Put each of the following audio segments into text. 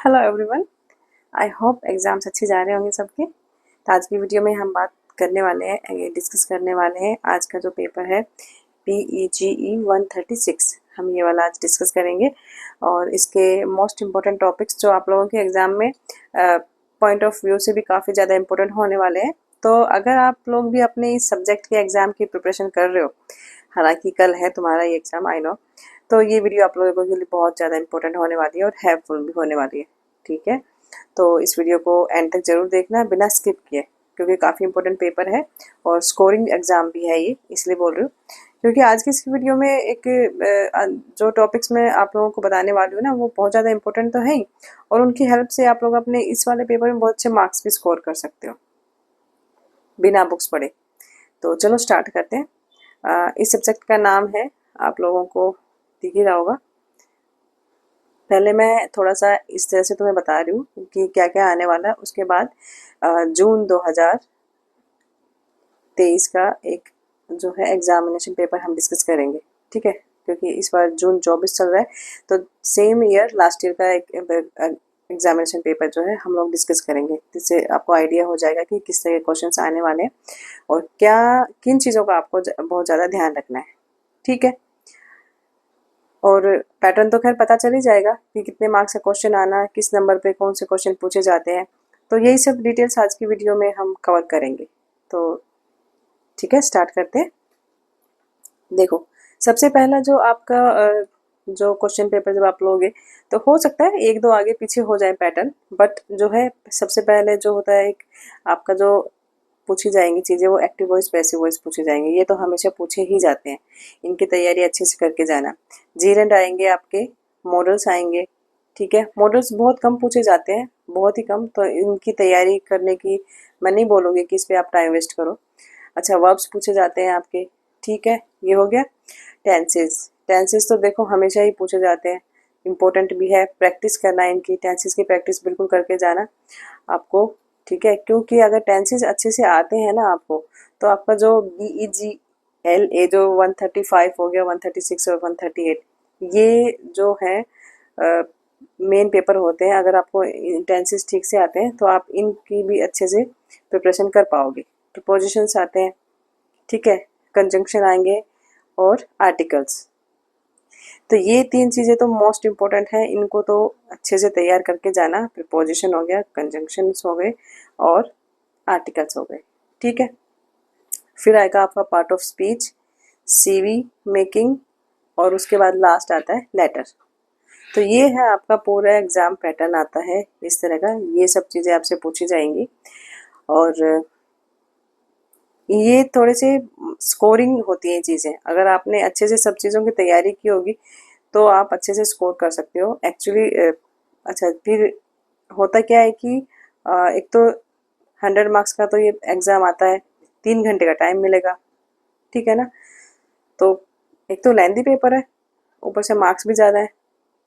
Hello everyone, I hope exams अच्छे जा रहे होंगे सबके। तो आज की वीडियो में हम बात करने वाले हैं, ये डिस्कस करने वाले हैं आज का जो पेपर है PEGE 136। हम ये वाला आज डिस्कस करेंगे और इसके मोस्ट इम्पोर्टेंट टॉपिक्स जो आप लोगों के एग्ज़ाम में पॉइंट ऑफ व्यू से भी काफ़ी ज़्यादा इम्पोर्टेंट होने वाले हैं। तो अगर आप लोग भी अपने इस सब्जेक्ट के एग्ज़ाम की प्रिपरेशन कर रहे हो, हालांकि कल है तुम्हारा ये एग्ज़ाम, आई नो, तो ये वीडियो आप लोगों के लिए बहुत ज़्यादा इंपॉर्टेंट होने वाली है और हेल्पफुल भी होने वाली है। ठीक है, तो इस वीडियो को एंड तक ज़रूर देखना बिना स्किप किए, क्योंकि काफ़ी इंपॉर्टेंट पेपर है और स्कोरिंग एग्ज़ाम भी है ये, इसलिए बोल रही हूँ। क्योंकि आज की इस वीडियो में एक जो टॉपिक्स मैं आप लोगों को बताने वाली हूँ ना, वो बहुत ज़्यादा इंपॉर्टेंट तो है ही, और उनकी हेल्प से आप लोग अपने इस वाले पेपर में बहुत अच्छे मार्क्स भी स्कोर कर सकते हो बिना बुक्स पढ़े। तो चलो स्टार्ट करते हैं। इस सब्जेक्ट का नाम है, आप लोगों को दिख ही रहा होगा। पहले मैं थोड़ा सा इस तरह से तुम्हें बता रही हूँ कि क्या क्या आने वाला है। उसके बाद जून 2023 का एक जो है एग्जामिनेशन पेपर हम डिस्कस करेंगे। ठीक है, क्योंकि इस बार जून 24 चल रहा है, तो सेम ईयर लास्ट ईयर का एक एग्जामिनेशन पेपर जो है हम लोग डिस्कस करेंगे, जिससे आपको आइडिया हो जाएगा कि किस तरह के क्वेश्चंस आने वाले हैं और क्या किन चीज़ों का आपको बहुत ज़्यादा ध्यान रखना है। ठीक है, और पैटर्न तो खैर पता चल ही जाएगा कि कितने मार्क्स का क्वेश्चन आना, किस नंबर पे कौन से क्वेश्चन पूछे जाते हैं। तो यही सब डिटेल्स आज की वीडियो में हम कवर करेंगे। तो ठीक है, स्टार्ट करते हैं। देखो, सबसे पहला जो आपका जो क्वेश्चन पेपर जब आप लोगे, तो हो सकता है एक दो आगे पीछे हो जाए पैटर्न, बट जो है सबसे पहले जो होता है एक आपका जो पूछी जाएंगी चीज़ें, वो एक्टिव वॉइस पैसिव वॉइस पूछे जाएंगे। ये तो हमेशा पूछे ही जाते हैं, इनकी तैयारी अच्छे से करके जाना। जीरेंड आएंगे आपके, मॉडल्स आएंगे। ठीक है, मॉडल्स बहुत कम पूछे जाते हैं, बहुत ही कम, तो इनकी तैयारी करने की मैं नहीं बोलूँगी कि इस पर आप टाइम वेस्ट करो। अच्छा, वर्ब्स पूछे जाते हैं आपके। ठीक है, ये हो गया। टेंसेस, टेंसेस तो देखो हमेशा ही पूछे जाते हैं, इम्पोर्टेंट भी है, प्रैक्टिस करना है इनकी, टेंसेस की प्रैक्टिस बिल्कुल करके जाना आपको। ठीक है, क्योंकि अगर टेंसेस अच्छे से आते हैं ना आपको, तो आपका जो BEGLA जो 135 हो गया, 136 और 138, ये जो है मेन पेपर होते हैं। अगर आपको टेंसेस ठीक से आते हैं तो आप इनकी भी अच्छे से प्रिपरेशन कर पाओगे। प्रीपोजिशंस आते हैं, ठीक है, कंजंक्शन आएंगे और आर्टिकल्स। तो ये तीन चीज़ें तो मोस्ट इम्पोर्टेंट हैं, इनको तो अच्छे से तैयार करके जाना। प्रीपोजिशन हो गया, कंजंक्शंस हो गए और आर्टिकल्स हो गए। ठीक है, फिर आएगा आपका part of speech, CV making, और उसके बाद लास्ट आता है लेटर। तो ये है आपका पूरा एग्ज़ाम पैटर्न आता है इस तरह का। ये सब चीज़ें आपसे पूछी जाएंगी और ये थोड़े से स्कोरिंग होती हैं चीज़ें। अगर आपने अच्छे से सब चीज़ों की तैयारी की होगी तो आप अच्छे से स्कोर कर सकते हो एक्चुअली। अच्छा, फिर होता क्या है कि एक तो 100 मार्क्स का तो ये एग्ज़ाम आता है, 3 घंटे का टाइम मिलेगा। ठीक है ना, तो एक तो लेंथी पेपर है, ऊपर से मार्क्स भी ज़्यादा है।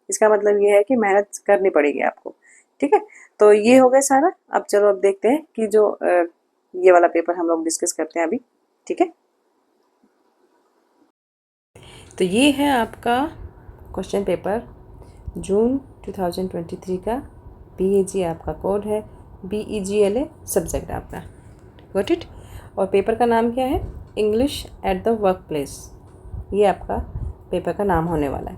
इसका मतलब ये है कि मेहनत करनी पड़ेगी आपको। ठीक है, तो ये हो गया सारा। अब चलो अब देखते हैं कि जो ये वाला पेपर हम लोग डिस्कस करते हैं अभी। ठीक है, तो ये है आपका क्वेश्चन पेपर जून 2023 का। BEG आपका कोड है, BEGLA सब्जेक्ट आपका, गॉट इट। और पेपर का नाम क्या है? English at the work place, ये आपका पेपर का नाम होने वाला है।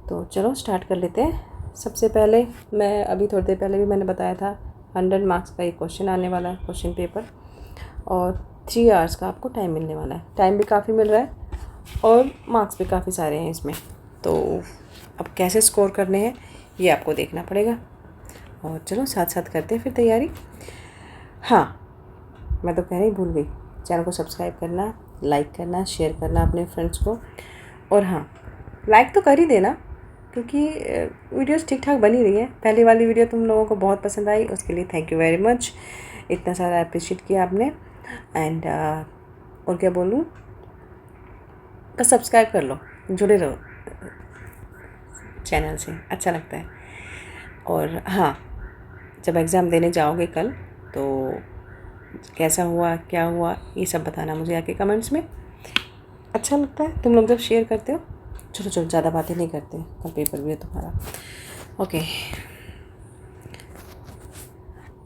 तो चलो स्टार्ट कर लेते हैं। सबसे पहले मैं अभी थोड़ी देर पहले भी मैंने बताया था 100 मार्क्स का एक क्वेश्चन आने वाला है, क्वेश्चन पेपर, और 3 आवर्स का आपको टाइम मिलने वाला है। टाइम भी काफ़ी मिल रहा है और मार्क्स भी काफ़ी सारे हैं इसमें। तो अब कैसे स्कोर करने हैं ये आपको देखना पड़ेगा, और चलो साथ साथ करते हैं फिर तैयारी। हाँ, मैं तो कहना ही भूल गई, चैनल को सब्सक्राइब करना, लाइक करना, शेयर करना अपने फ्रेंड्स को। और हाँ, लाइक तो कर ही देना, क्योंकि वीडियोस ठीक ठाक बनी रही है। पहली वाली वीडियो तुम लोगों को बहुत पसंद आई, उसके लिए थैंक यू वेरी मच। इतना सारा अप्रिशिएट किया आपने। एंड और क्या बोलूँ, बस सब्सक्राइब कर लो, जुड़े रहो चैनल से, अच्छा लगता है। और हाँ, जब एग्ज़ाम देने जाओगे कल, तो कैसा हुआ क्या हुआ ये सब बताना मुझे आके कमेंट्स में। अच्छा लगता है तुम लोग जब शेयर करते हो। चलो चलो, ज़्यादा बातें नहीं करते, कल पेपर भी है तुम्हारा। Okay.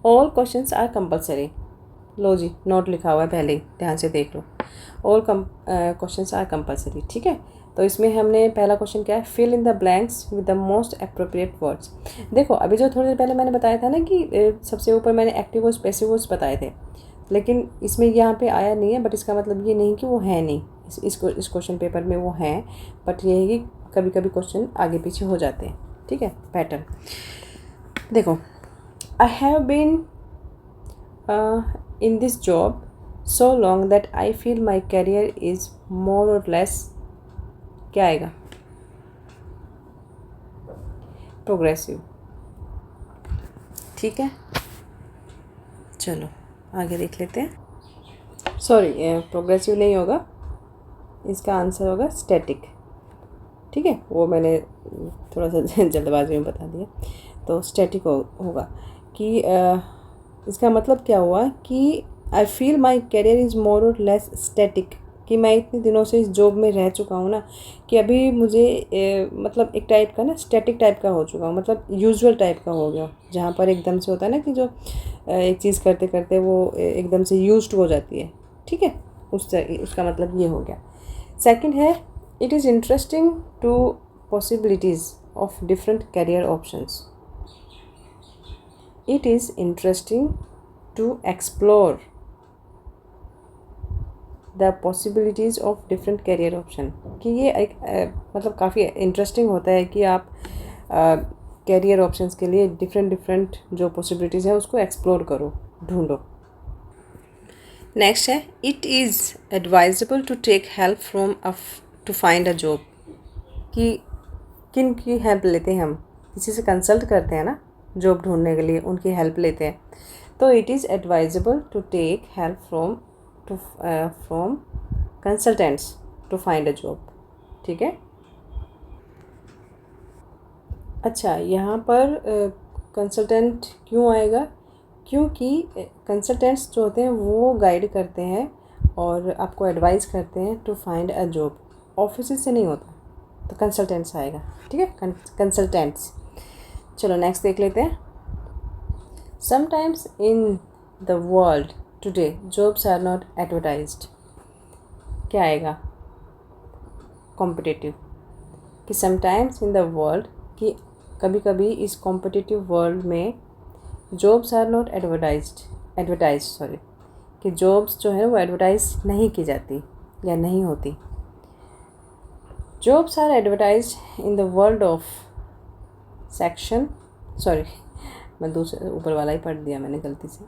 All questions are compulsory. लो जी, नोट लिखा हुआ है पहले ही, ध्यान से देख लो। ऑल क्वेश्चंस आर कंपलसरी, ठीक है। तो इसमें हमने पहला क्वेश्चन क्या है, fill in the blanks with the most appropriate words. देखो अभी जो थोड़ी देर पहले मैंने बताया था ना कि सबसे ऊपर मैंने एक्टिव वर्ड्स पैसिव वर्ड्स बताए थे, लेकिन इसमें यहाँ पे आया नहीं है, बट इसका मतलब ये नहीं कि वो है नहीं, इस क्वेश्चन पेपर में वो हैं, बट ये है कि कभी कभी क्वेश्चन आगे पीछे हो जाते हैं, ठीक है। पैटर्न देखो, I have been in this job so long that I feel my career is more or less, क्या आएगा, प्रोग्रेसिव, ठीक है। चलो आगे देख लेते हैं। सॉरी, प्रोग्रेसिव नहीं होगा, इसका आंसर होगा स्टैटिक, ठीक है। वो मैंने थोड़ा सा जल्दबाजी में बता दिया, तो स्टैटिक होगा कि इसका मतलब क्या हुआ कि I feel my career is more और लेस स्टैटिक, कि मैं इतने दिनों से इस जॉब में रह चुका हूँ ना कि अभी मुझे मतलब एक टाइप का ना स्टैटिक टाइप का हो चुका हूँ, मतलब यूजुअल टाइप का हो गया, जहाँ पर एकदम से होता है ना कि जो एक चीज़ करते करते वो एकदम से यूज्ड हो जाती है, ठीक है। उसका मतलब ये हो गया। सेकंड है, it is interesting to possibilities of different career options. It is interesting to explore the possibilities of different career option, कि ये एक मतलब काफ़ी इंटरेस्टिंग होता है कि आप कैरियर ऑप्शंस के लिए डिफरेंट जो पॉसिबिलिटीज़ है उसको एक्सप्लोर करो, ढूंढो। नेक्स्ट है, it is advisable to take help from to find a job, कि किन की हेल्प लेते हैं हम, किसी से कंसल्ट करते हैं ना जॉब ढूंढने के लिए, उनकी हेल्प लेते हैं, तो it is advisable to take help from consultants to find a job, ठीक है। अच्छा, यहाँ पर कंसल्टेंट क्यों आएगा, क्योंकि कंसल्टेंट्स जो होते हैं वो गाइड करते हैं और आपको एडवाइस करते हैं to find a job, office से नहीं होता, तो कंसल्टेंट्स आएगा, ठीक है, कंसल्टेंट्स। चलो नेक्स्ट देख लेते हैं। Sometimes in the world today jobs are not advertised, क्या आएगा, कॉम्पिटिटिव, कि समटाइम्स इन द वर्ल्ड, कि कभी कभी इस कॉम्पिटिटिव वर्ल्ड में jobs are not advertise sorry, कि जॉब्स जो है वो एडवर्टाइज नहीं की जाती या नहीं होती। Jobs are advertise in the world of section, sorry मैं दूसरे ऊपर वाला ही पढ़ दिया मैंने गलती से।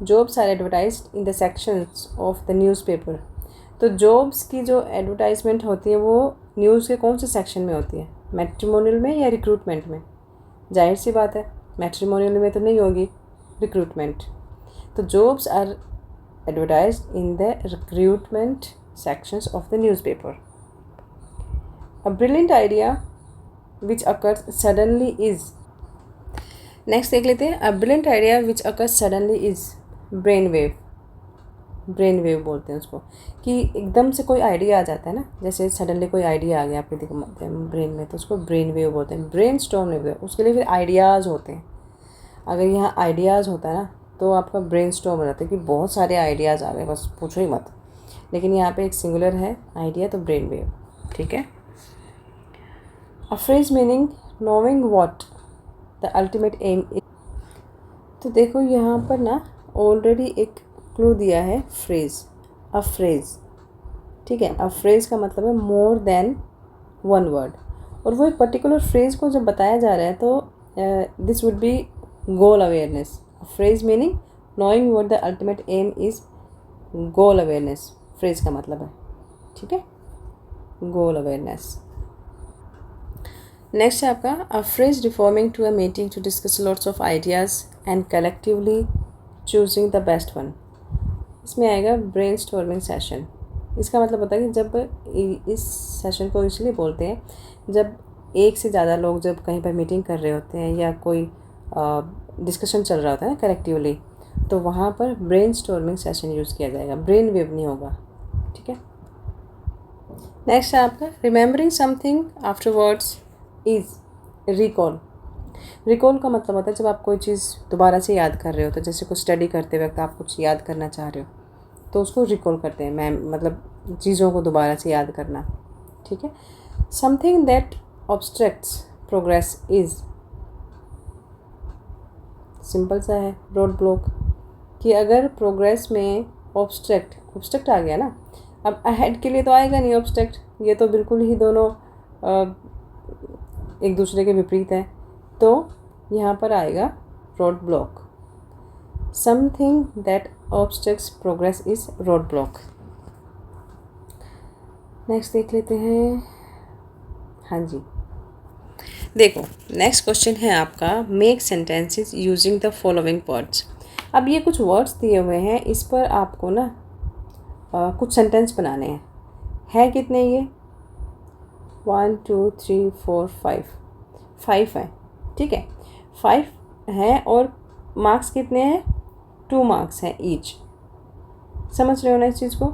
Jobs are advertised in the sections of the newspaper, तो जॉब्स की जो एडवर्टाइजमेंट होती है वो न्यूज़ के कौन से सेक्शन में होती है, मैट्रिमोनियल में या रिक्रूटमेंट में, जाहिर सी बात है मैट्रिमोनियल में तो नहीं होगी, रिक्रूटमेंट। तो jobs are advertised in the recruitment sections of the newspaper. A brilliant idea which occurs suddenly is, next देख लेते हैं। A brilliant idea which occurs suddenly is brain wave, brain wave बोलते हैं उसको, कि एकदम से कोई आइडिया आ जाता है ना, जैसे सडनली कोई आइडिया आ गया आपके ब्रेन में, तो उसको ब्रेन वेव बोलते हैं, ब्रेन स्टॉर्म नहीं बोलते उसके लिए, फिर आइडियाज़ होते हैं। अगर यहाँ आइडियाज़ होता है ना तो आपका ब्रेन स्टॉर्म हो जाता है कि बहुत सारे आइडियाज़ आ गए, बस पूछो ही मत, लेकिन यहाँ पे एक सिंगुलर है आइडिया, तो ब्रेन वेव, ठीक है। A phrase meaning knowing what the ultimate aim is, तो देखो यहाँ पर ना ऑलरेडी एक क्लू दिया है, फ्रेज, अ फ्रेज, ठीक है। अ फ्रेज का मतलब है मोर देन वन वर्ड, और वो एक पर्टिकुलर फ्रेज को जब बताया जा रहा है तो this would be goal awareness. Phrase meaning knowing what the ultimate aim is goal awareness, phrase का मतलब है, ठीक है, गोल अवेयरनेस। नेक्स्ट है आपका, a phrase reforming to a meeting to discuss lots of ideas and collectively choosing the best one, इसमें आएगा brain storming session. इसका मतलब होता है कि जब इस सेशन को इसलिए बोलते हैं जब एक से ज़्यादा लोग जब कहीं पर मीटिंग कर रहे होते हैं या कोई डिस्कशन चल रहा होता है ना कलेक्टिवली, तो वहाँ पर ब्रेन स्टॉर्मिंग सेशन यूज़ किया जाएगा, ब्रेन वेव नहीं होगा, ठीक है। नेक्स्ट है आपका, remembering something afterwards is recall, recall का मतलब होता है जब आप कोई चीज़ दोबारा से याद कर रहे हो, तो जैसे कुछ स्टडी करते वक्त आप कुछ याद करना चाह रहे हो तो उसको रिकॉल करते हैं, मैं मतलब चीज़ों को दोबारा से याद करना, ठीक है। Something that obstructs progress is, simple सा है, रोड ब्लॉक। कि अगर प्रोग्रेस में ऑब्स्ट्रक्ट आ गया ना, अब अहेड के लिए तो आएगा नहीं ऑब्स्ट्रक्ट, ये तो बिल्कुल ही दोनों एक दूसरे के विपरीत हैं, तो यहाँ पर आएगा road block. Something that obstructs progress is road block. Next देख लेते हैं। हाँ जी, देखो नेक्स्ट क्वेश्चन है आपका, make sentences using the following words. अब ये कुछ वर्ड्स दिए हुए हैं, इस पर आपको ना कुछ सेंटेंस बनाने हैं। है कितने ये? 1 2 3 4 5 है, ठीक है। 5 हैं और मार्क्स कितने हैं? 2 मार्क्स हैं ईच। समझ रहे हो ना इस चीज़ को?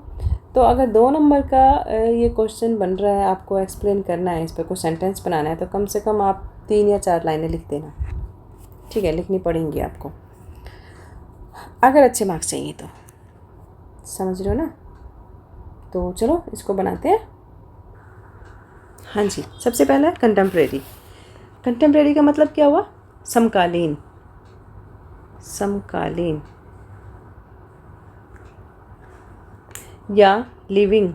तो अगर 2 नंबर का ये क्वेश्चन बन रहा है, आपको एक्सप्लेन करना है, इस पर कुछ सेंटेंस बनाना है, तो कम से कम आप 3 या 4 लाइनें लिख देना, ठीक है, लिखनी पड़ेंगी आपको अगर अच्छे मार्क्स चाहिए तो। समझ रहे हो ना? तो चलो इसको बनाते हैं। हाँ जी, सबसे पहला है कंटेम्प्रेरी। कंटेम्प्रेरी का मतलब क्या हुआ? समकालीन, समकालीन या लिविंग।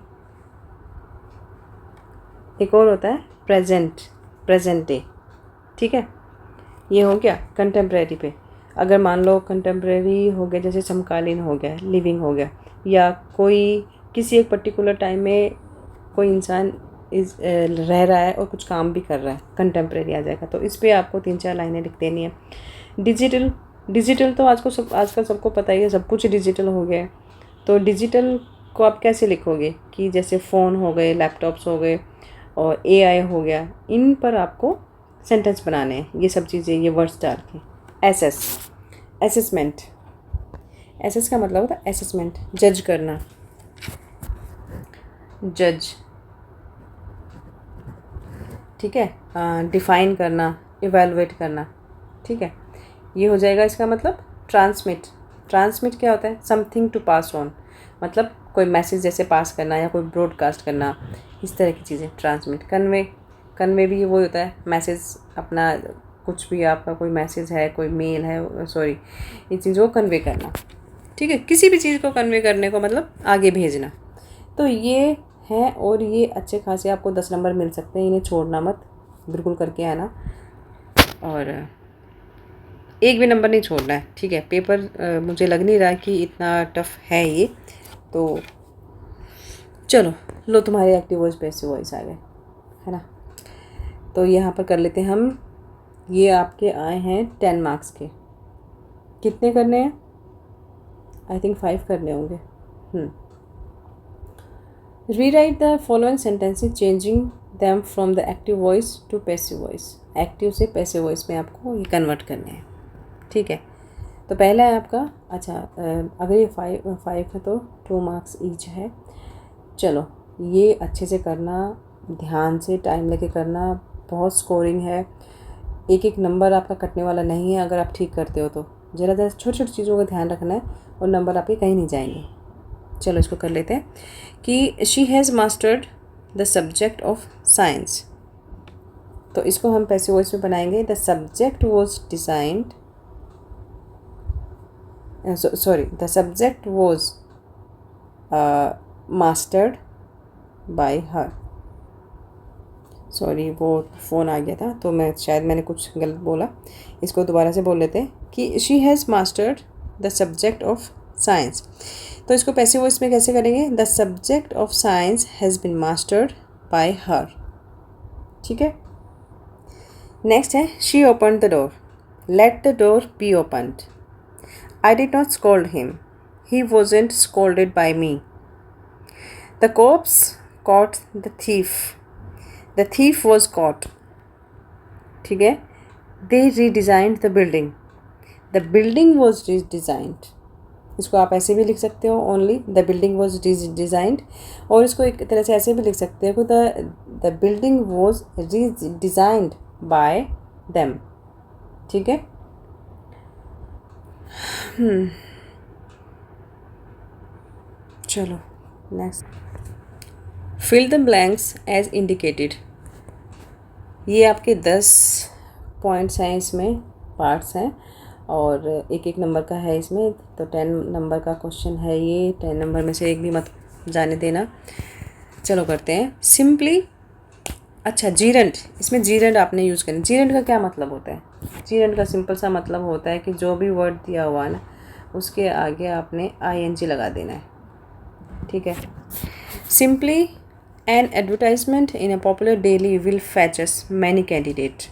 एक और होता है प्रेजेंट, प्रेजेंट डे, ठीक है। ये हो गया कंटेम्प्रेरी पे। अगर मान लो कंटेम्प्रेरी हो गया, जैसे समकालीन हो गया, लिविंग हो गया, या कोई किसी एक पर्टिकुलर टाइम में कोई इंसान रह रहा है और कुछ काम भी कर रहा है, कंटेम्प्रेरी आ जाएगा। तो इस पर आपको 3-4 लाइनें लिख देनी है। डिजिटल, डिजिटल तो आजकल सबको पता ही है, सब कुछ डिजिटल हो गया है। तो डिजिटल को आप कैसे लिखोगे कि जैसे फ़ोन हो गए, लैपटॉप्स हो गए और एआई हो गया, इन पर आपको सेंटेंस बनाने हैं, ये सब चीज़ें, ये वर्ड्स डाल के। असेसमेंट, एसेस का मतलब होता है असेसमेंट, जज करना, जज, ठीक है। डिफ़ाइन करना, इवेलुएट करना, ठीक है। ये हो जाएगा इसका मतलब। ट्रांसमिट, ट्रांसमिट क्या होता है? समथिंग टू पास ऑन, मतलब कोई मैसेज जैसे पास करना या कोई ब्रॉडकास्ट करना, इस तरह की चीज़ें। ट्रांसमिट, कन्वे, कन्वे भी वो होता है मैसेज, अपना कुछ भी आपका कोई मैसेज है, कोई मेल है, सॉरी, ये चीज़ को कन्वे करना, ठीक है। किसी भी चीज़ को कन्वे करने को मतलब आगे भेजना। तो ये है, और ये अच्छे खासे आपको 10 नंबर मिल सकते हैं, इन्हें छोड़ना मत, बिल्कुल करके आना, और एक भी नंबर नहीं छोड़ना है, ठीक है। पेपर मुझे लग नहीं रहा कि इतना टफ है ये, तो चलो लो, तुम्हारे एक्टिव वॉइस पैसिव वॉइस आ गए, है ना। तो यहाँ पर कर लेते हैं हम। ये आपके आए हैं 10 मार्क्स के। कितने करने हैं? आई थिंक 5 करने होंगे। Rewrite the following sentences changing them from the active voice to passive voice. Active से पैसिव वॉइस में आपको ये कन्वर्ट करने हैं, ठीक है। तो पहला है आपका, अच्छा अगर ये 5 है तो 2 मार्क्स ईच है। चलो ये अच्छे से करना, ध्यान से टाइम लेके करना, बहुत स्कोरिंग है, एक एक नंबर आपका कटने वाला नहीं है अगर आप ठीक करते हो तो। ज़रा ज़रा छोटी छोटी चीज़ों का ध्यान रखना है और नंबर आपके कहीं नहीं जाएंगे। चलो इसको कर लेते हैं कि she has mastered the subject of science. तो इसको हम पैसिव वॉइस में बनाएंगे। The subject was designed, the subject was mastered by her. Sorry, वो फ़ोन आ गया था तो मैंने कुछ गलत बोला। इसको दोबारा से बोल लेते हैं कि she has mastered the subject of science. तो इसको पैसिव वॉइस में कैसे करेंगे? The subject of science has been mastered by her, ठीक है। नेक्स्ट है she opened the door, let the door be opened. I did not scold him, he wasn't scolded by me. The cops caught the thief, the thief was caught, ठीक है। They redesigned the building, the building was redesigned. इसको आप ऐसे भी लिख सकते हो, only the building was designed, और इसको एक तरह से ऐसे भी लिख सकते हो कि the building was redesigned by them, ठीक है। चलो next, fill the blanks as indicated. ये आपके 10 पॉइंट्स हैं, इसमें पार्ट्स हैं और एक एक नंबर का है इसमें, तो 10 नंबर का क्वेश्चन है ये। 10 नंबर में से एक भी मत जाने देना। चलो करते हैं सिंपली। अच्छा, जीरेंट, इसमें जीरेंट आपने यूज़ करना। जीरेंट का क्या मतलब होता है? जीरेंट का सिंपल सा मतलब होता है कि जो भी वर्ड दिया हुआ है ना, उसके आगे आपने ING लगा देना है, ठीक है। Simply, an advertisement in a popular daily will fetches many candidate.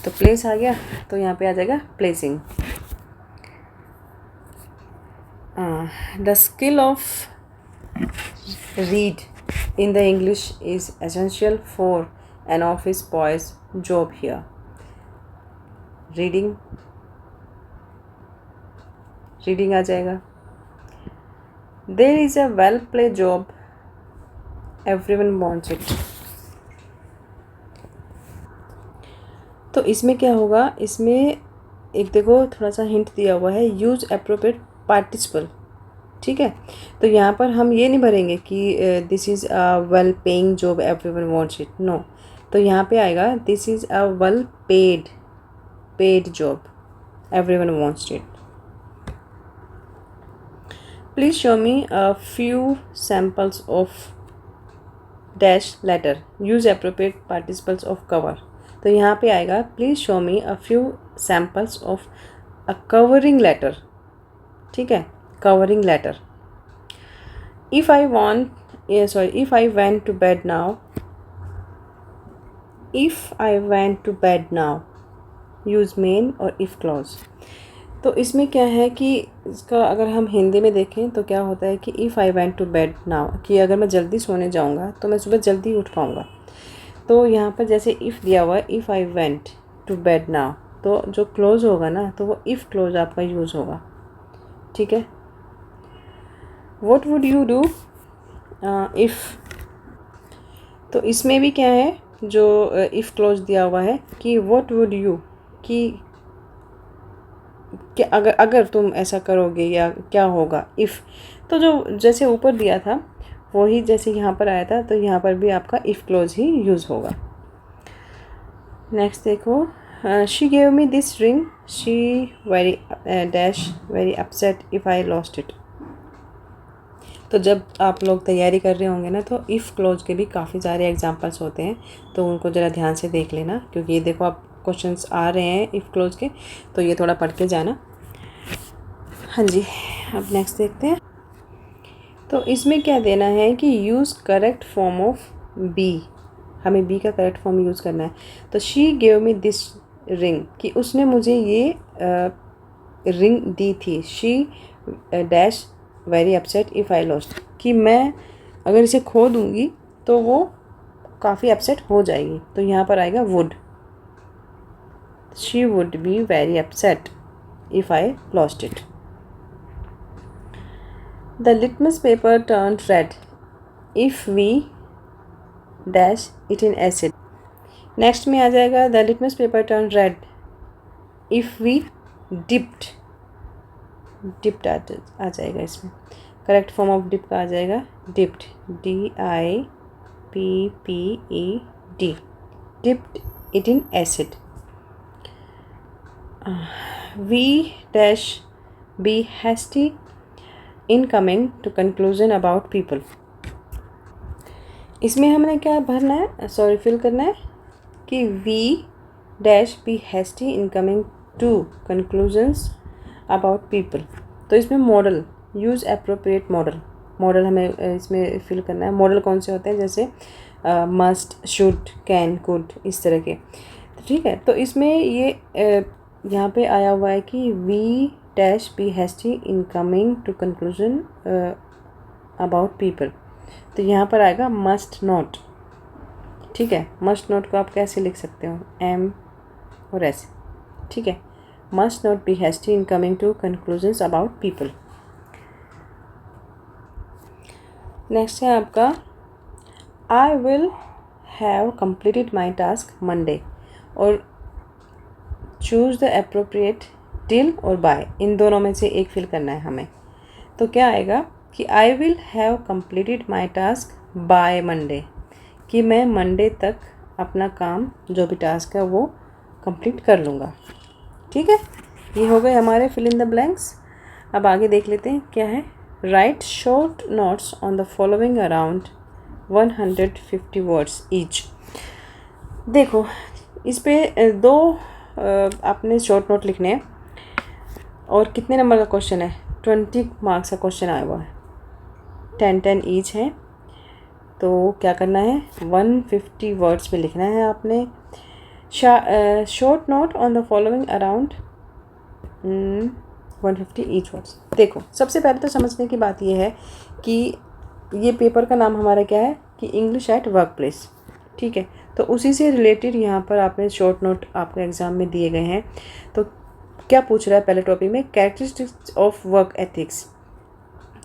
तो प्लेस आ गया, तो यहाँ पे आ जाएगा placing. The skill of read in the English is essential for an office boy's job here. Reading आ जाएगा। There is a well-paid job, everyone wants it. तो इसमें क्या होगा? इसमें एक देखो थोड़ा सा हिंट दिया हुआ है, यूज एप्रोप्रिएट पार्टिसिपल, ठीक है। तो यहाँ पर हम ये नहीं भरेंगे कि this is a well paying job everyone wants it, no. तो यहाँ पे आएगा this is a well paid job everyone wants it. Please show me a few samples of dash letter, use appropriate participles of cover. तो यहाँ पे आएगा please show me a few samples of a covering letter, ठीक है, covering letter. If I went to bed now, use main और if clause। तो इसमें क्या है कि इसका अगर हम हिंदी में देखें तो क्या होता है कि if I went to bed now, कि अगर मैं जल्दी सोने जाऊंगा तो मैं सुबह जल्दी उठ पाऊंगा। तो यहाँ पर जैसे if दिया हुआ है, if I went to bed now, तो जो क्लोज होगा ना, तो वो if क्लोज आपका यूज़ होगा, ठीक है। What would you do if, तो इसमें भी क्या है, जो इफ़ क्लोज दिया हुआ है कि व्हाट वुड यू, कि अगर तुम ऐसा करोगे या क्या होगा, इफ़। तो जो जैसे ऊपर दिया था वही जैसे यहाँ पर आया था, तो यहाँ पर भी आपका इफ़ क्लोज ही यूज़ होगा। नेक्स्ट देखो, she gave me this ring, she very dash very upset if I lost it. तो जब आप लोग तैयारी कर रहे होंगे ना, तो इफ़ क्लोज के भी काफ़ी सारे एग्जांपल्स होते हैं, तो उनको ज़रा ध्यान से देख लेना, क्योंकि ये देखो आप क्वेश्चंस आ रहे हैं इफ़ क्लोज के, तो ये थोड़ा पढ़ के जाना। हाँ जी, अब नेक्स्ट देखते हैं। तो इसमें क्या देना है कि use correct form of be, हमें बी का करेक्ट फॉर्म यूज़ करना है। तो she gave me this ring, कि उसने मुझे ये रिंग दी थी। She dash very upset if I lost, कि मैं अगर इसे खो दूँगी तो वो काफ़ी अपसेट हो जाएगी। तो यहाँ पर आएगा would, she would be very upset if I lost it. The litmus paper turn red if we dash it in acid. Next में आ जाएगा the litmus paper turn red if we dipped आ जाएगा। इसमें करेक्ट फॉर्म ऑफ डिप का आ जाएगा dipped, DIPPED, dipped it in acid. We dash be hasty in coming to conclusion about people. इसमें हमने क्या भरना है, सॉरी फिल करना है कि we dash be hasty in coming to conclusions about people. तो इसमें मॉडल, यूज़ एप्रोप्रिएट मॉडल हमें इसमें फिल करना है। मॉडल कौन से होते हैं, जैसे मस्ट, शुड, कैन, कुड, इस तरह के, ठीक है। तो इसमें ये यहाँ पे आया हुआ है कि we dash be hasty in coming to conclusion about people. तो यहाँ पर आएगा मस्ट नॉट, ठीक है। मस्ट नॉट को आप कैसे लिख सकते हो, M और S, ठीक है। must not be hasty in coming to conclusions about people. Next है आपका I will have completed my task Monday, और चूज़ द अप्रोप्रिएट टिल और बाय, इन दोनों में से एक फिल करना है हमें। तो क्या आएगा कि I will have completed my task by Monday, कि मैं मंडे तक अपना काम जो भी टास्क है वो कंप्लीट कर लूँगा। ठीक है, ये हो गए हमारे फिल इन द ब्लैंक्स। अब आगे देख लेते हैं क्या है। Right short notes on the following around 150 words each. देखो इस पे दो आपने शॉर्ट नोट लिखने हैं, और कितने नंबर का क्वेश्चन है, 20 मार्क्स का क्वेश्चन आया हुआ है, 10 ईच है। तो क्या करना है, 150 वर्ड्स में लिखना है आपने। Short note on the following around 150 each words. देखो सबसे पहले तो समझने की बात यह है कि ये पेपर का नाम हमारा क्या है कि इंग्लिश एट वर्क प्लेस। ठीक है, तो उसी से रिलेटेड यहाँ पर आपने शॉर्ट नोट आपके एग्ज़ाम में दिए गए हैं। तो क्या पूछ रहा है पहले टॉपिक में, कैरेक्टरिस्टिक्स ऑफ वर्क एथिक्स,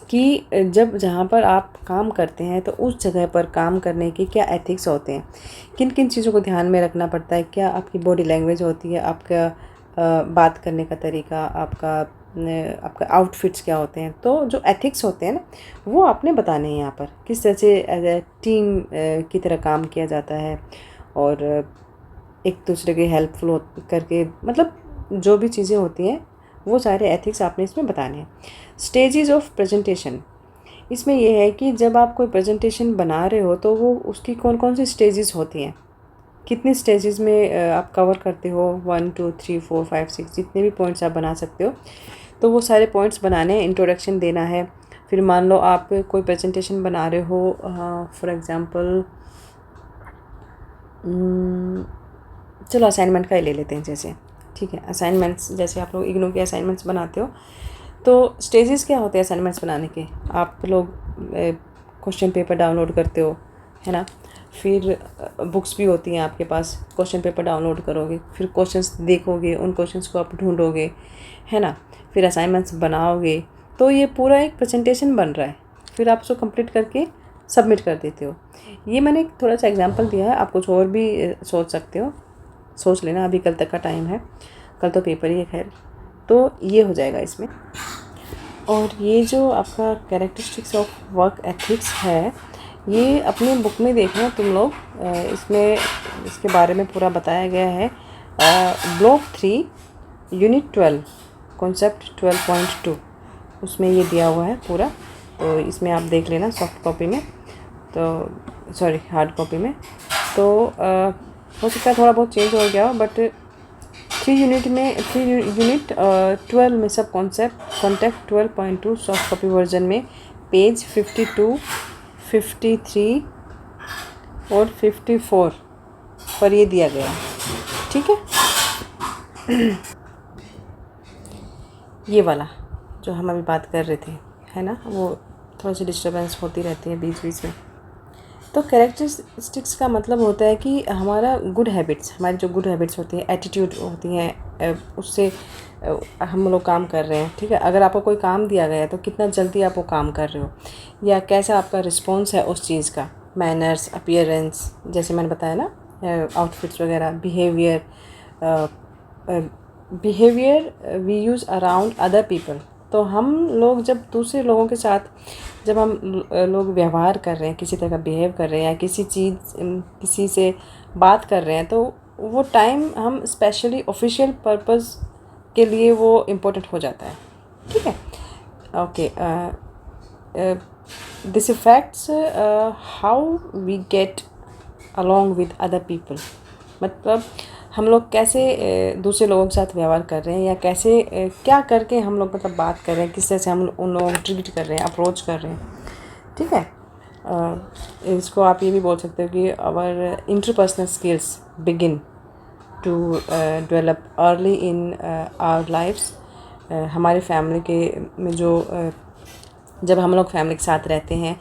कि जब जहाँ पर आप काम करते हैं तो उस जगह पर काम करने के क्या एथिक्स होते हैं, किन किन चीज़ों को ध्यान में रखना पड़ता है, क्या आपकी बॉडी लैंग्वेज होती है, आपका बात करने का तरीका, आपका आउटफिट्स क्या होते हैं। तो जो एथिक्स होते हैं ना वो आपने बताने हैं यहाँ पर, किस तरह से एज ए टीम की तरह काम किया जाता है, और एक दूसरे के हेल्पफुल करके, मतलब जो भी चीज़ें होती हैं वो सारे एथिक्स आपने इसमें बताने हैं। स्टेजेस ऑफ प्रेजेंटेशन, इसमें यह है कि जब आप कोई प्रेजेंटेशन बना रहे हो तो वो उसकी कौन कौन सी स्टेजेस होती हैं, कितने स्टेजेस में आप कवर करते हो, 1 2 3 4 5 6 जितने भी पॉइंट्स आप बना सकते हो, तो वो सारे पॉइंट्स बनाने हैं, इंट्रोडक्शन देना है। फिर मान लो आप कोई प्रेजेंटेशन बना रहे हो, फॉर एग्ज़ाम्पल चलो असाइनमेंट का ही ले लेते हैं जैसे, ठीक है, असाइनमेंट्स जैसे आप लोग इग्नू के असाइनमेंट्स बनाते हो, तो स्टेजेस क्या होते हैं असाइनमेंट्स बनाने के, आप लोग क्वेश्चन पेपर डाउनलोड करते हो, है ना, फिर बुक्स भी होती हैं आपके पास, क्वेश्चन पेपर डाउनलोड करोगे, फिर क्वेश्चंस देखोगे, उन क्वेश्चंस को आप ढूंढोगे, है ना, फिर असाइनमेंट्स बनाओगे, तो ये पूरा एक प्रेजेंटेशन बन रहा है, फिर आप उसको कंप्लीट करके सबमिट कर देते हो। ये मैंने थोड़ा सा एग्जांपल दिया है, आप कुछ और भी सोच सकते हो, सोच लेना, अभी कल तक का टाइम है, कल तो पेपर ही है खैर, तो ये हो जाएगा इसमें। और ये जो आपका कैरेक्टरिस्टिक्स ऑफ वर्क एथिक्स है, ये अपनी बुक में देखना तुम लोग, इसमें इसके बारे में पूरा बताया गया है, ब्लॉक 3 यूनिट 12 कॉन्सेप्ट 12.2, उसमें ये दिया हुआ है पूरा, तो इसमें आप देख लेना सॉफ्ट कॉपी में, तो सॉरी हार्ड कॉपी में। तो हो सकता है थोड़ा बहुत चेंज हो गया हो, बट 3 यूनिट 12 में सब कॉन्टेक्ट 12.2 सॉफ्ट कॉपी वर्जन में पेज 52, 53 और 54 पर ये दिया गया है। ठीक है, ये वाला जो हम अभी बात कर रहे थे, है ना, वो थोड़ी सी डिस्टर्बेंस होती रहती है बीच बीच में। तो कैरेक्टरिस्टिक्स का मतलब होता है कि हमारा गुड हैबिट्स, हमारी जो गुड हैबिट्स होती हैं, एटीट्यूड होती हैं, उससे हम लोग काम कर रहे हैं। ठीक है, अगर आपको कोई काम दिया गया है तो कितना जल्दी आप वो काम कर रहे हो, या कैसा आपका रिस्पॉन्स है उस चीज़ का, मैनर्स, अपीयरेंस, जैसे मैंने बताया ना, आउटफिट्स वगैरह, behaviour we use around other people. तो हम लोग जब दूसरे लोगों के साथ जब हम लोग व्यवहार कर रहे हैं, किसी तरह का बिहेव कर रहे हैं, या किसी से बात कर रहे हैं, तो वो टाइम हम स्पेशली ऑफिशियल पर्पस के लिए वो इम्पोर्टेंट हो जाता है। ठीक है, okay, this effects how we get along with other people, मतलब हम लोग कैसे दूसरे लोगों के साथ व्यवहार कर रहे हैं, या कैसे क्या करके हम लोग मतलब बात कर रहे हैं, किस तरह से हम उन लोगों को ट्रीट कर रहे हैं, अप्रोच कर रहे हैं। ठीक है, इसको आप ये भी बोल सकते हो कि our interpersonal skills begin to develop early in our lifes. हमारे फैमिली के में जो जब हम लोग फैमिली के साथ रहते हैं,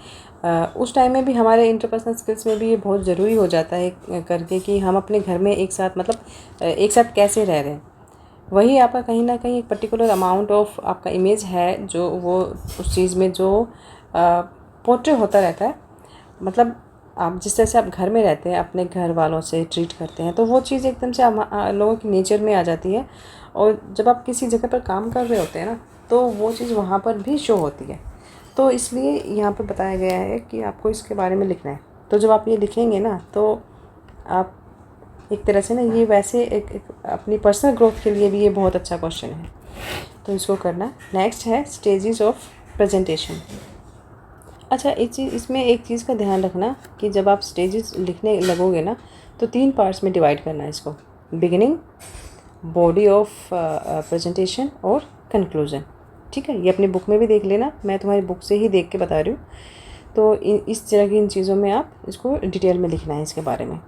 उस टाइम में भी हमारे इंटरपर्सनल स्किल्स में भी ये बहुत ज़रूरी हो जाता है करके कि हम अपने घर में एक साथ, मतलब एक साथ कैसे रह रहे हैं। वही आपका कहीं ना कहीं एक पर्टिकुलर अमाउंट ऑफ आपका इमेज है जो वो उस चीज़ में जो पोर्ट्रे होता रहता है, मतलब आप जिस तरह से आप घर में रहते हैं, अपने घर वालों से ट्रीट करते हैं, तो वो चीज़ एकदम से लोगों के नेचर में आ जाती है। और जब आप किसी जगह पर काम कर रहे होते हैं ना, तो वो चीज़ वहाँ पर भी शो होती है। तो इसलिए यहाँ पे बताया गया है कि आपको इसके बारे में लिखना है। तो जब आप ये लिखेंगे ना, तो आप एक तरह से ना, ये वैसे एक अपनी पर्सनल ग्रोथ के लिए भी ये बहुत अच्छा क्वेश्चन है, तो इसको करना। नेक्स्ट है स्टेजेस ऑफ प्रेजेंटेशन। अच्छा, इसमें एक चीज़ का ध्यान रखना कि जब आप स्टेजेस लिखने लगोगे ना, तो 3 पार्ट्स में डिवाइड करना है इसको: बिगिनिंग, बॉडी ऑफ प्रेजेंटेशन और कंक्लूजन। ठीक है, ये अपनी बुक में भी देख लेना, मैं तुम्हारी बुक से ही देख के बता रही हूँ। तो इस तरह की इन चीज़ों में आप इसको डिटेल में लिखना है इसके बारे में।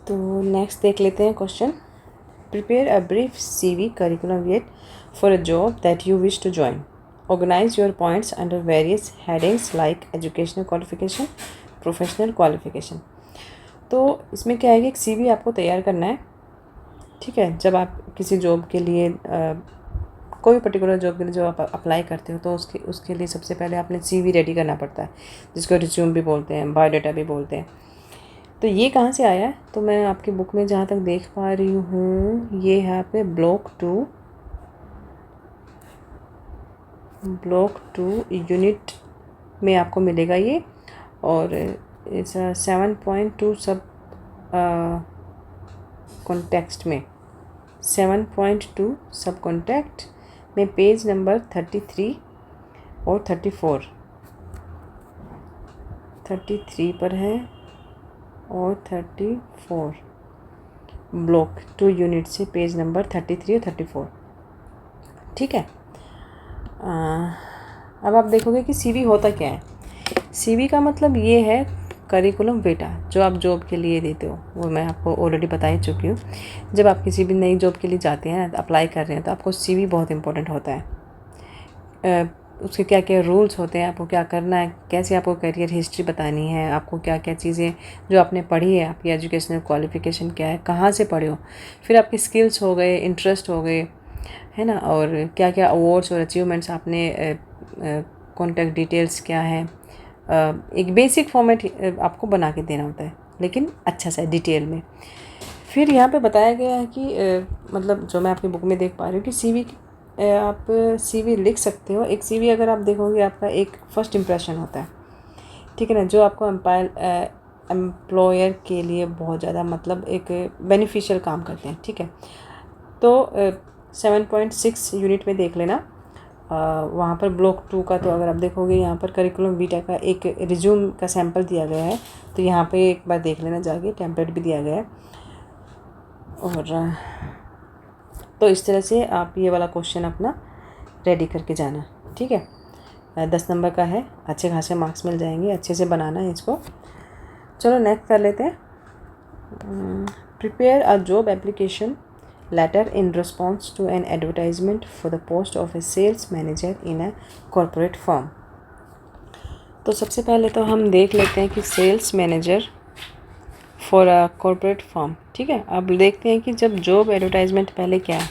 तो नेक्स्ट देख लेते हैं question. Prepare a brief CV curriculum yet for a job that you wish to join. Organize your points under various headings like educational qualification, professional qualification. तो इसमें क्या है कि एक CV आपको तैयार करना है। ठीक है, जब आप किसी जॉब के लिए कोई पर्टिकुलर जॉब के लिए जो आप अप्लाई करते हो, तो उसके लिए सबसे पहले आपने CV रेडी करना पड़ता है, जिसको रिज्यूम भी बोलते हैं, बायोडाटा भी बोलते हैं। तो ये कहाँ से आया है? तो मैं आपकी बुक में जहाँ तक देख पा रही हूँ, ये यहाँ पे ब्लॉक टू यूनिट में आपको मिलेगा ये। और इस 7.2 सब कॉन्टेक्स्ट में, 7.2 सब कॉन्टेक्ट में पेज नंबर 33 और 33 पर है और 34, ब्लॉक 2 यूनिट से पेज नंबर 33 और 34। ठीक है, अब आप देखोगे कि CV होता क्या है। CV का मतलब ये है करिकुलम वेटा, जो आप जॉब के लिए देते हो, वो मैं आपको ऑलरेडी बता ही चुकी हूँ। जब आप किसी भी नई जॉब के लिए जाते हैं, अप्लाई कर रहे हैं, तो आपको CV बहुत इंपॉर्टेंट होता है। उसके क्या क्या रूल्स होते हैं, आपको क्या करना है, कैसे आपको करियर हिस्ट्री बतानी है, आपको क्या क्या चीज़ें जो आपने पढ़ी है, आपकी एजुकेशनल क्वालिफ़िकेशन क्या है, कहाँ से पढ़े हो, फिर आपके स्किल्स हो गए, इंटरेस्ट हो गए, है ना, और क्या क्या अवार्ड्स और अचीवमेंट्स आपने, कॉन्टैक्ट डिटेल्स क्या है। एक बेसिक फॉर्मेट आपको बना के देना होता है, लेकिन अच्छा सा डिटेल में। फिर यहाँ पे बताया गया है कि मतलब जो मैं आपकी बुक में देख पा रही हूँ कि CV आप CV लिख सकते हो। एक CV अगर आप देखोगे, आपका एक फ़र्स्ट इम्प्रेशन होता है, ठीक है ना, जो आपको एम्प्लॉयर के लिए बहुत ज़्यादा मतलब एक बेनिफिशियल काम करते हैं। ठीक है, तो 7.6 यूनिट में देख लेना, वहाँ पर ब्लॉक 2 का, तो अगर आप देखोगे यहाँ पर करिकुलम वीटा का एक रिज्यूम का सैम्पल दिया गया है, तो यहाँ पे एक बार देख लेना जाके, टेम्पलेट भी दिया गया है। और तो इस तरह से आप ये वाला क्वेश्चन अपना रेडी करके जाना। ठीक है, 10 नंबर का है, अच्छे खासे मार्क्स मिल जाएंगे, अच्छे से बनाना है इसको। चलो नेक्स्ट कर लेते हैं। Prepare a job application letter in response to an advertisement for the post of a sales manager in a corporate firm. तो सबसे पहले तो हम देख लेते हैं कि sales manager for a corporate firm. ठीक है, अब देखते हैं कि जब जॉब एडवर्टाइजमेंट पहले क्या है।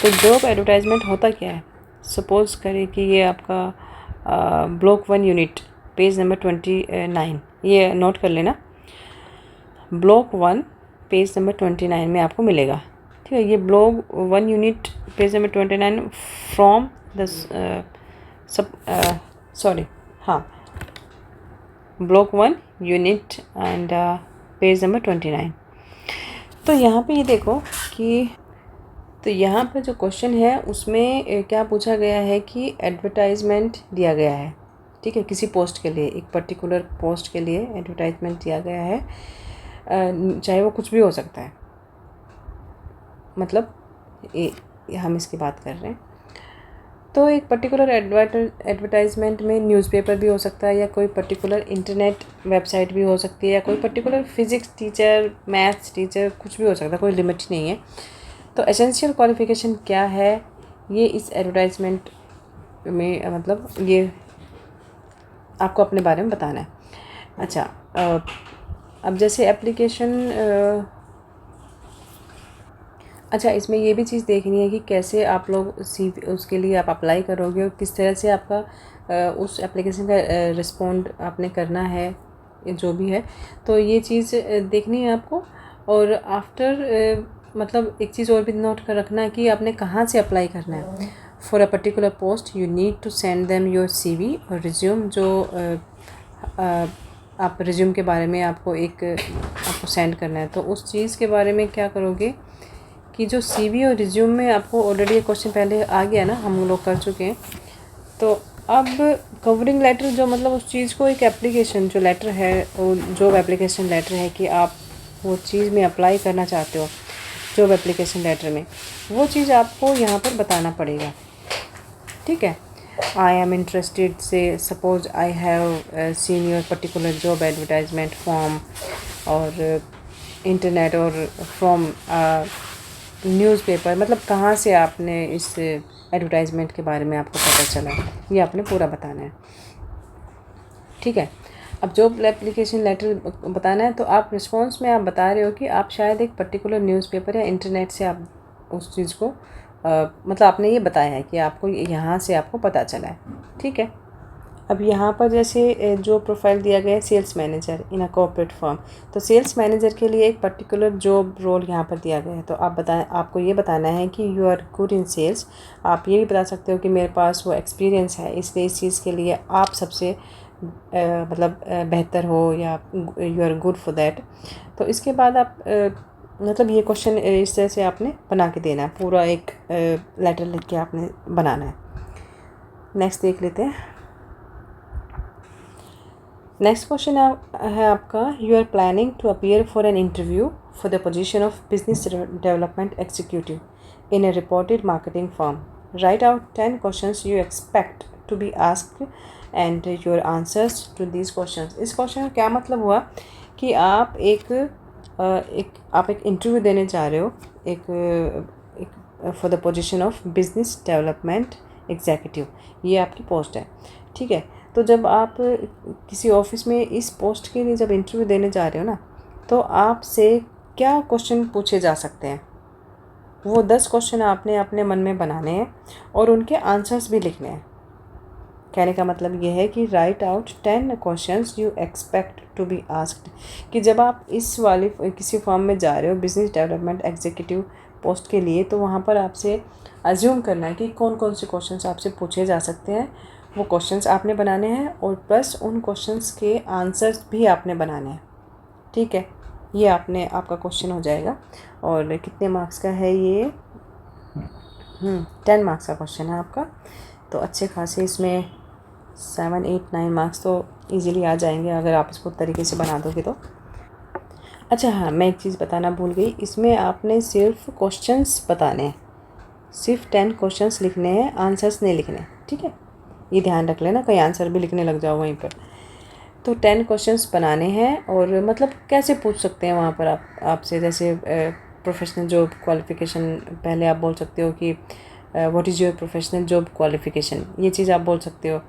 तो जॉब एडवर्टाइजमेंट होता क्या है, सपोज़ करें कि ये आपका ब्लॉक 1 यूनिट पेज नंबर 29, ये नोट कर लेना, ब्लॉक 1 पेज नंबर 29 में आपको मिलेगा। ठीक है, ये block 1 unit page number 29 from the block 1 unit and page number 29। तो यहाँ पे ये देखो कि, तो यहाँ पर जो क्वेश्चन है उसमें क्या पूछा गया है कि एडवर्टाइजमेंट दिया गया है। ठीक है, किसी पोस्ट के लिए, एक पर्टिकुलर पोस्ट के लिए एडवर्टाइजमेंट दिया गया है, चाहे वो कुछ भी हो सकता है, मतलब हम इसकी बात कर रहे हैं। तो एक पर्टिकुलर एडवर्टाइजमेंट में न्यूज़पेपर भी हो सकता है, या कोई पर्टिकुलर इंटरनेट वेबसाइट भी हो सकती है, या कोई particular physics teacher, maths teacher, कुछ भी हो सकता है, कोई लिमिट नहीं है। तो एसेंशियल क्वालिफ़िकेशन क्या है, ये इस एडवर्टाइजमेंट में मतलब ये आपको अपने बारे में बताना है। अच्छा, अब जैसे एप्लीकेशन, अच्छा, इसमें ये भी चीज़ देखनी है कि कैसे आप लोग CV उसके लिए आप अप्लाई करोगे और किस तरह से आपका उस एप्लीकेशन का रिस्पॉन्ड आपने करना है, जो भी है। तो ये चीज़ देखनी है आपको। और आफ्टर मतलब एक चीज़ और भी नोट कर रखना है कि आपने कहाँ से अप्लाई करना है। For a particular post you need to send them your CV और रिज्यूम। जो आप रिज्यूम के बारे में आपको आपको सेंड करना है, तो उस चीज़ के बारे में क्या करोगे कि जो CV और रिज्यूम में आपको ऑलरेडी ये क्वेश्चन पहले आ गया ना, हम लोग कर चुके हैं। तो अब कवरिंग लेटर जो मतलब उस चीज़ को एक एप्लीकेशन जो लेटर है, जॉब एप्लीकेशन लेटर है कि आप वो चीज़ में अप्लाई करना चाहते हो, जॉब एप्लीकेशन लेटर में वो चीज़ आपको यहाँ पर बताना पड़ेगा। ठीक है, आई एम इंटरेस्टेड से suppose I have seen your particular job advertisement form और इंटरनेट और फ्रॉम न्यूज़पेपर, मतलब कहाँ से आपने इस एडवर्टाइजमेंट के बारे में आपको पता चला, ये आपने पूरा बताना है। ठीक है, अब जॉब एप्लीकेशन लेटर बताना है, तो आप रिस्पॉन्स में आप बता रहे हो कि आप शायद एक पर्टिकुलर न्यूज़पेपर या इंटरनेट से आप उस चीज़ को मतलब आपने ये बताया है कि आपको यहाँ से आपको पता चला है। ठीक है, अब यहाँ पर जैसे जो प्रोफाइल दिया गया है sales manager in a corporate firm, तो सेल्स मैनेजर के लिए एक पर्टिकुलर जॉब रोल यहाँ पर दिया गया है। तो आपको ये बताना है कि you are good in sales. आप ये भी बता सकते हो कि मेरे पास वो एक्सपीरियंस है, इसलिए इस चीज़ के लिए आप सबसे मतलब बेहतर हो, या you are good for that. तो इसके बाद आप मतलब ये क्वेश्चन इस तरह से आपने बना के देना है, पूरा एक लेटर लिख के आपने बनाना है। नेक्स्ट देख लेते हैं। नेक्स्ट क्वेश्चन है आपका, you are planning to appear for an interview for the position of business development executive in a reported marketing firm. Write out 10 questions you expect to be asked and your answers to these questions. इस question का क्या मतलब हुआ कि आप एक interview देने जा रहे हो एक for the position of business development executive, ये आपकी पोस्ट है। ठीक है, तो जब आप किसी ऑफिस में इस पोस्ट के लिए जब इंटरव्यू देने जा रहे हो ना, तो आपसे क्या क्वेश्चन पूछे जा सकते हैं, वो 10 क्वेश्चन आपने अपने मन में बनाने हैं और उनके आंसर्स भी लिखने हैं। कहने का मतलब ये है कि write out 10 questions you expect to be asked, कि जब आप इस वाली किसी फॉर्म में जा रहे हो बिजनेस डेवलपमेंट एग्जीक्यूटिव पोस्ट के लिए, तो वहाँ पर आपसे अज्यूम करना है कि कौन कौन से क्वेश्चंस आपसे पूछे जा सकते हैं, वो क्वेश्चंस आपने बनाने हैं और प्लस उन क्वेश्चंस के आंसर्स भी आपने बनाने हैं। ठीक है, ये आपका क्वेश्चन हो जाएगा। और कितने मार्क्स का है ये? 10 मार्क्स का क्वेश्चन है आपका। तो अच्छे खासे इसमें 7, 8, 9 मार्क्स तो इजीली आ जाएंगे अगर आप इसको तरीके से बना दोगे तो। अच्छा हाँ, मैं एक चीज़ बताना भूल गई, इसमें आपने सिर्फ क्वेश्चंस बताने हैं, सिर्फ 10 क्वेश्चंस लिखने हैं, आंसर्स नहीं लिखने। ठीक है, ये ध्यान रख लेना, कहीं आंसर भी लिखने लग जाओ वहीं पर। तो 10 क्वेश्चंस बनाने हैं। और मतलब कैसे पूछ सकते हैं वहाँ पर आपसे, जैसे प्रोफेशनल जॉब क्वालिफ़िकेशन, पहले आप बोल सकते हो कि what is your professional job qualification, ये चीज़ आप बोल सकते हो।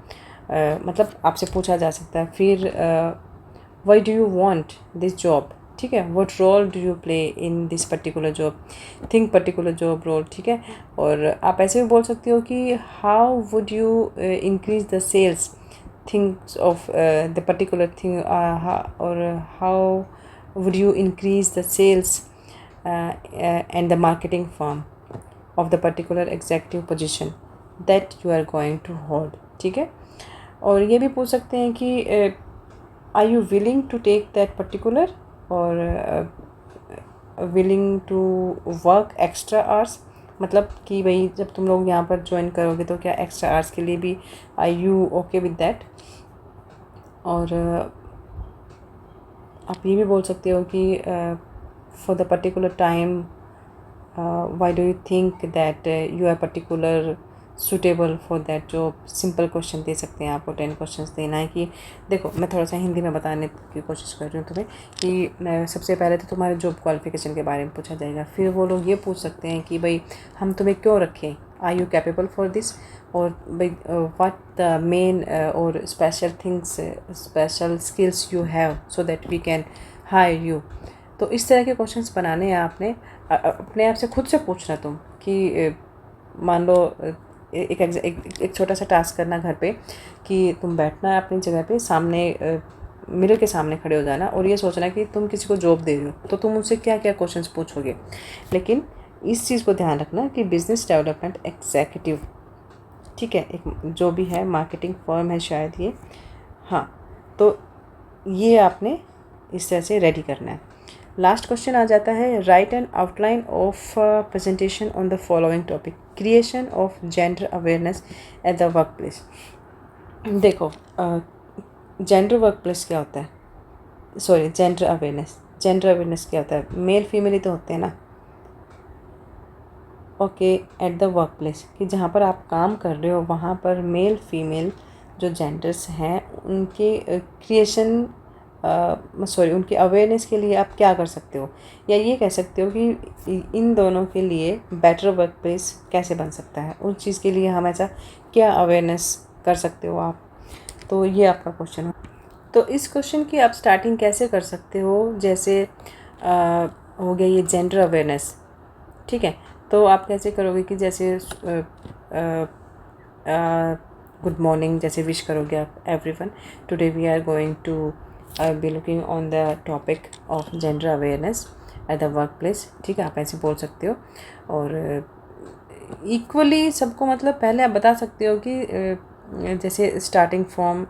मतलब आपसे पूछा जा सकता है। फिर why do you want this job, ठीक है, what role do you play in this particular job, think particular job role. ठीक है, और आप ऐसे भी बोल सकते हो कि how would you increase the sales things of the particular thing, or how would you increase the sales and the marketing firm of the particular executive position that you are going to hold. ठीक है, और ये भी पूछ सकते हैं कि are you willing to take that particular or willing to work extra hours, मतलब कि भाई जब तुम लोग यहाँ पर ज्वाइन करोगे तो क्या एक्स्ट्रा आवर्स के लिए भी are you okay with that. और आप ये भी बोल सकते हो कि for the particular time why do you think that you are particular suitable for that job. Simple question दे सकते हैं आपको, 10 क्वेश्चंस देना है कि देखो मैं थोड़ा सा हिंदी में बताने की कोशिश कर रही हूँ तुम्हें कि सबसे पहले तो तुम्हारे जॉब क्वालिफिकेशन के बारे में पूछा जाएगा। फिर वो लोग ये पूछ सकते हैं कि भाई हम तुम्हें क्यों रखें, are you capable for this, और भाई व्हाट द मेन और special things, special skills you have so that we can hire you. तो इस तरह के क्वेश्चंस बनाने हैं आपने, अपने आप से खुद से पूछना तुम कि मान लो एक छोटा सा टास्क करना घर पे कि तुम बैठना है अपनी जगह पे, सामने मिरर के सामने खड़े हो जाना और ये सोचना कि तुम किसी को जॉब दे रहे हो तो तुम उनसे क्या क्या क्वेश्चंस पूछोगे। लेकिन इस चीज़ को ध्यान रखना कि बिजनेस डेवलपमेंट एग्जीक्यूटिव, ठीक है, एक जो भी है मार्केटिंग फर्म है शायद ये, हाँ, तो ये आपने इस तरह से रेडी करना है। लास्ट क्वेश्चन आ जाता है, right N outline of presentation on the following topic, creation of gender awareness at the work place. देखो जेंडर वर्क प्लेस क्या होता है, सॉरी जेंडर अवेयरनेस क्या होता है, मेल फीमेल ही तो होते हैं ना। Okay, eight the work place कि जहाँ पर आप काम कर रहे हो वहाँ पर मेल फीमेल जो जेंडर्स हैं उनके क्रिएशन उनकी अवेयरनेस के लिए आप क्या कर सकते हो, या ये कह सकते हो कि इन दोनों के लिए बेटर वर्क प्लेस कैसे बन सकता है, उस चीज़ के लिए हम ऐसा क्या अवेयरनेस कर सकते हो आप। तो ये आपका क्वेश्चन हो। तो इस क्वेश्चन की आप स्टार्टिंग कैसे कर सकते हो, जैसे हो गया ये जेंडर अवेयरनेस, ठीक है, तो आप कैसे करोगे कि जैसे गुड मॉर्निंग जैसे विश करोगे आप, everyone today we are going to be looking on the topic of gender awareness at the work place, ठीक है, आप ऐसे बोल सकते हो। और इक्वली सबको मतलब पहले आप बता सकते हो कि जैसे स्टार्टिंग फ्रॉम,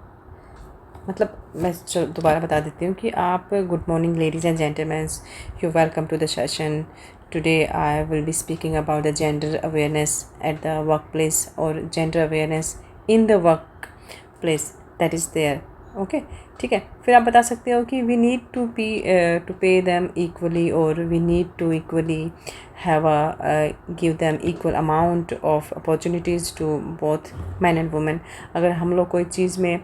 मतलब मैं दोबारा बता देती हूँ कि आप good morning ladies and gentlemans, you welcome to the session, today I will be speaking about the gender awareness at the work place और gender awareness in the work place that is there. Okay, ठीक है, फिर आप बता सकते हो कि we need to pay them equally और we need to equally have give them equal amount of opportunities to both man and women. अगर हम लोग कोई चीज़ में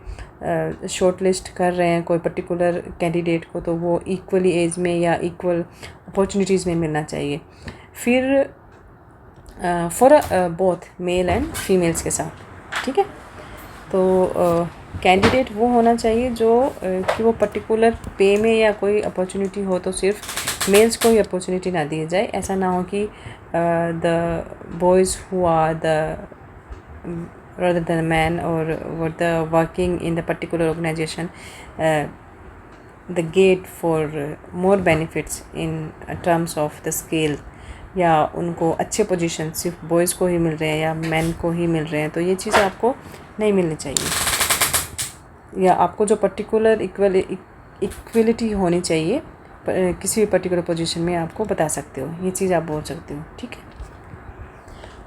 शॉर्ट लिस्ट कर रहे हैं कोई पर्टिकुलर कैंडिडेट को, तो वो इक्वली एज में या इक्वल अपॉर्चुनिटीज़ में मिलना चाहिए। फिर for both male and females के साथ, ठीक है। तो कैंडिडेट वो होना चाहिए जो कि वो पर्टिकुलर पे में या कोई अपॉर्चुनिटी हो तो सिर्फ मेल्स को ही अपॉर्चुनिटी ना दी जाए। ऐसा ना हो कि the boys who are the rather than a man or what the working in the particular organization the gate for more benefits in terms of the scale, या उनको अच्छे पोजीशन सिर्फ बॉयज़ को ही मिल रहे हैं या मैन को ही मिल रहे हैं, तो ये चीज़ आपको नहीं मिलनी चाहिए। या आपको जो पर्टिकुलर इक्वलिटी होनी चाहिए किसी भी पर्टिकुलर पोजीशन में आपको बता सकते हो, ये चीज़ आप बोल सकते हो, ठीक है।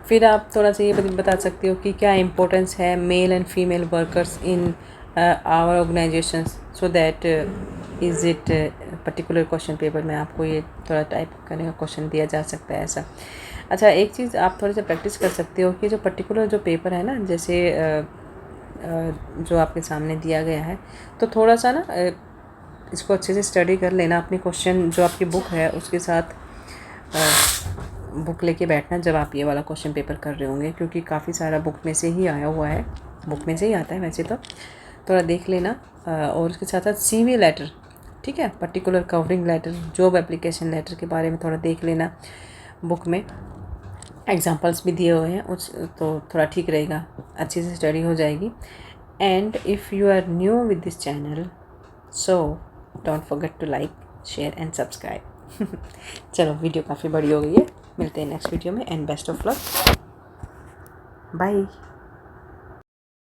फिर आप थोड़ा सा ये बता सकते हो कि क्या इम्पोर्टेंस है male and female workers in our organisation, so that is it particular question paper में आपको ये थोड़ा टाइप करने का क्वेश्चन दिया जा सकता है ऐसा। अच्छा, एक चीज़ आप थोड़ी सा प्रैक्टिस कर सकते हो कि जो पर्टिकुलर जो पेपर है ना, जैसे जो आपके सामने दिया गया है, तो थोड़ा सा ना इसको अच्छे से स्टडी कर लेना, अपनी क्वेश्चन जो आपकी बुक है उसके साथ बुक लेके बैठना जब आप ये वाला क्वेश्चन पेपर कर रहे होंगे, क्योंकि काफ़ी सारा बुक में से ही आया हुआ है, बुक में से ही आता है वैसे तो, थोड़ा देख लेना। और उसके साथ साथ CV लेटर, ठीक है, particular covering letter, job application letter के बारे में थोड़ा देख लेना, बुक में एग्जांपल्स भी दिए हुए हैं उस, तो थोड़ा ठीक रहेगा, अच्छी से स्टडी हो जाएगी। And if you are new with this channel, so don't forget to like, share and subscribe. चलो, वीडियो काफ़ी बड़ी हो गई है, मिलते हैं नेक्स्ट वीडियो में, and best of luck, bye.